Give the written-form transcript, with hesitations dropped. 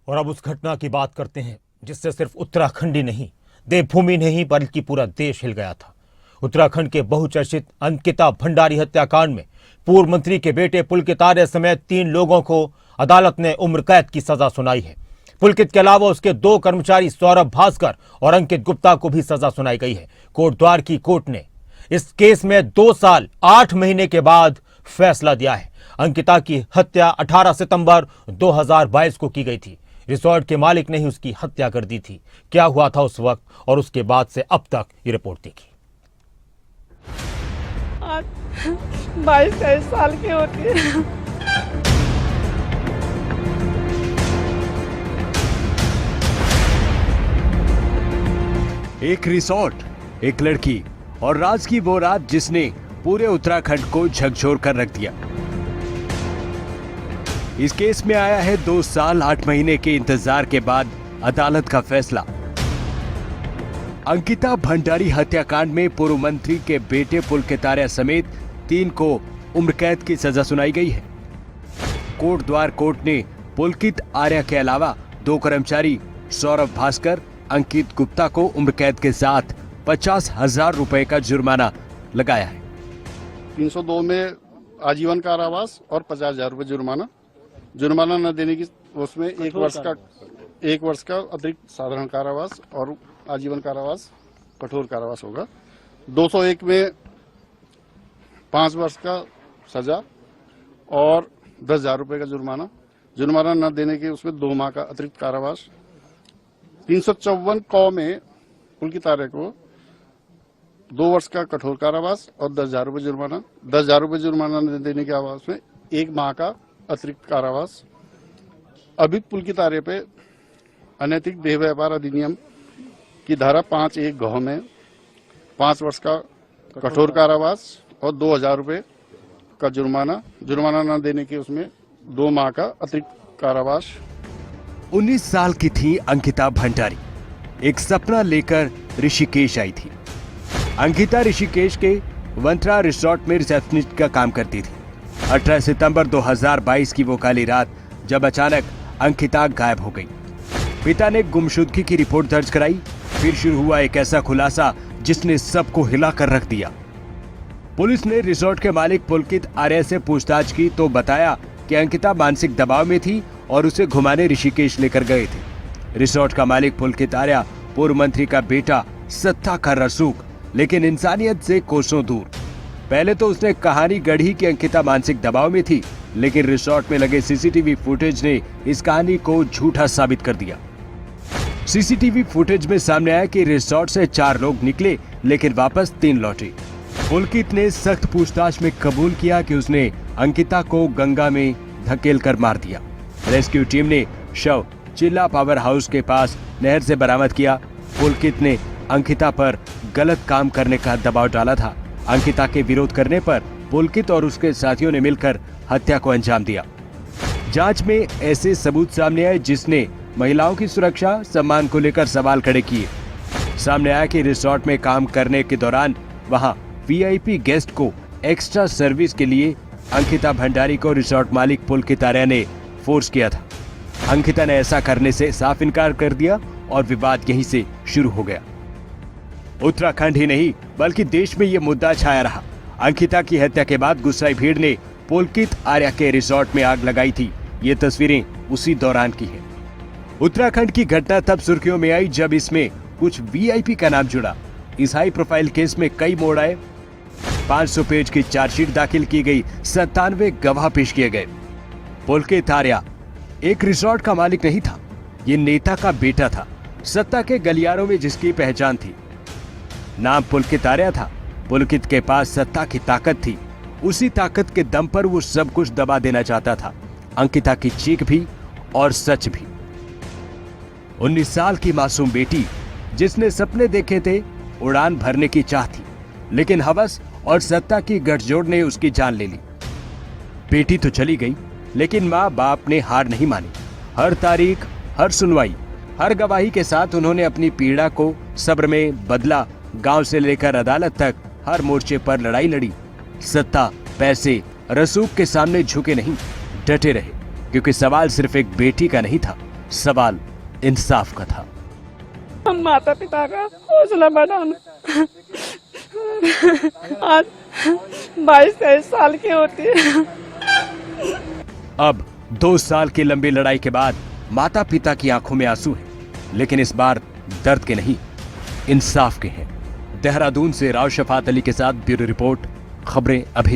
और अब उस घटना की बात करते हैं जिससे सिर्फ उत्तराखंड ही नहीं, देवभूमि नहीं बल्कि पूरा देश हिल गया था। उत्तराखंड के बहुचर्चित अंकिता भंडारी हत्याकांड में पूर्व मंत्री के बेटे पुलकित आर्य समेत 3 लोगों को अदालत ने उम्र कैद की सजा सुनाई है। पुलकित के अलावा उसके 2 कर्मचारी सौरभ भास्कर और अंकित गुप्ता को भी सजा सुनाई गई है। कोटद्वार की कोर्ट ने इस केस में 2 साल 8 महीने के बाद फैसला दिया है। अंकिता की हत्या 18 सितंबर 2022 को की गई थी। रिसोर्ट के मालिक ने ही उसकी हत्या कर दी थी। क्या हुआ था उस वक्त और उसके बाद से अब तक, ये रिपोर्ट देखिए। आज 22-23 साल की होती है। एक रिसोर्ट, एक लड़की और राज की वो रात जिसने पूरे उत्तराखंड को झकझोर कर रख दिया। इस केस में आया है 2 साल 8 महीने के इंतजार के बाद अदालत का फैसला। अंकिता भंडारी हत्याकांड में पूर्व मंत्री के बेटे पुलकित आर्य समेत 3 को उम्र कैद की सजा सुनाई गई है। कोटद्वार कोर्ट ने पुलकित आर्य के अलावा 2 कर्मचारी सौरभ भास्कर, अंकित गुप्ता को उम्र कैद के साथ 50,000 रुपए का जुर्माना लगाया है। 302 में आजीवन कारावास और 50,000 रुपए जुर्माना न देने की उसमें 1 वर्ष का अतिरिक्त साधारण कारावास और आजीवन कारावास, कठोर कारावास होगा। 201 में 5 वर्ष का सजा और 10,000 रुपए का जुर्माना न देने के उसमें 2 माह का अतिरिक्त कारावास। 354 क में पुलकित आर्य को 2 वर्ष का कठोर कारावास और 10,000 रुपए जुर्माना। 10,000 रुपए जुर्माना न देने के आवास में 1 माह का अतिरिक्त कारावास। अभी पुलकित आर्य पे अनैतिक देह व्यापार अधिनियम की धारा 5(1) ग में 5 वर्ष का कठोर कारावास और 2,000 रुपए का जुर्माना न देने के उसमें 2 माह का अतिरिक्त कारावास। 19 साल की थी अंकिता भंडारी। एक सपना लेकर ऋषिकेश आई थी। अंकिता ऋषिकेश के वंत्रा रिसोर्ट में रिसेप्शनिस्ट का काम करती थी। 18 सितंबर 2022 की वो काली रात जब अचानक अंकिता गायब हो गई। पिता ने गुमशुदगी की रिपोर्ट दर्ज कराई। फिर शुरू हुआ एक ऐसा खुलासा जिसने सबको हिला कर रख दिया। पुलिस ने रिसोर्ट के मालिक पुलकित आर्य से पूछताछ की तो बताया कि अंकिता मानसिक दबाव में थी और उसे घुमाने ऋषिकेश लेकर गए थे। रिसोर्ट का मालिक पुलकित आर्य पूर्व मंत्री का बेटा, सत्ता का रसूख, लेकिन इंसानियत से कोसों दूर। पहले तो उसने कहानी गढ़ी कि अंकिता मानसिक दबाव में थी, लेकिन रिसोर्ट में लगे सीसीटीवी फुटेज ने इस कहानी को झूठा साबित कर दिया। सीसीटीवी फुटेज में सामने आया कि रिसोर्ट से 4 लोग निकले लेकिन वापस 3 लौटे। पुलकित ने सख्त पूछताछ में कबूल किया कि उसने अंकिता को गंगा में धकेल कर मार दिया। रेस्क्यू टीम ने शव चिल्ला पावर हाउस के पास नहर से बरामद किया। पुलकित ने अंकिता पर गलत काम करने का दबाव डाला था। अंकिता के विरोध करने पर पुलकित और उसके साथियों ने मिलकर हत्या को अंजाम दिया। जांच में ऐसे सबूत सामने आए जिसने महिलाओं की सुरक्षा, सम्मान को लेकर सवाल खड़े किए। सामने आया कि रिसोर्ट में काम करने के दौरान वहां वीआईपी गेस्ट को एक्स्ट्रा सर्विस के लिए अंकिता भंडारी को रिसोर्ट मालिक पुलकित आर्य ने फोर्स किया था। अंकिता ने ऐसा करने से साफ इनकार कर दिया और विवाद यहीं से शुरू हो गया। उत्तराखंड ही नहीं बल्कि देश में यह मुद्दा छाया रहा। अंकिता की हत्या के बाद गुस्साई भीड़ ने पुलकित आर्य के रिसोर्ट में आग लगाई थी। ये तस्वीरें उसी दौरान की है। उत्तराखंड की घटना तब सुर्खियों में आई जब इसमें कुछ वीआईपी का नाम जुड़ा। इस हाई प्रोफाइल केस में कई मोड़ आए। 500 पेज की चार्जशीट दाखिल की गई, 97 गवाह पेश किए गए। पुलकित आर्य एक रिसोर्ट का मालिक नहीं था, ये नेता का बेटा था। सत्ता के गलियारों में जिसकी पहचान थी, नाम पुलकित आर्य था। पुलकित के पास सत्ता की ताकत थी। उसी ताकत के दम पर वो सब कुछ दबा देना चाहता था, अंकिता की चीख भी और सच भी। 19 साल की मासूम बेटी जिसने सपने देखे थे, उड़ान भरने की चाह थी, लेकिन हवस और सत्ता की गठजोड़ ने उसकी जान ले ली। बेटी तो चली गई, लेकिन माँ बाप ने हार नहीं मानी। हर तारीख, हर सुनवाई, हर गवाही के साथ उन्होंने अपनी पीड़ा को सब्र में बदला। गांव से लेकर अदालत तक हर मोर्चे पर लड़ाई लड़ी। सत्ता, पैसे, रसूख के सामने झुके नहीं, डटे रहे, क्योंकि सवाल सिर्फ एक बेटी का नहीं था, सवाल इंसाफ का था। हम माता पिता का हौसला बढ़ाना। आज 22-23 साल की होती है। अब 2 साल की लंबी लड़ाई के बाद माता पिता की आंखों में आंसू हैं, लेकिन इस बार दर्द के नहीं, इंसाफ के हैं। देहरादून से राव शफात अली के साथ ब्यूरो रिपोर्ट, खबरें अभी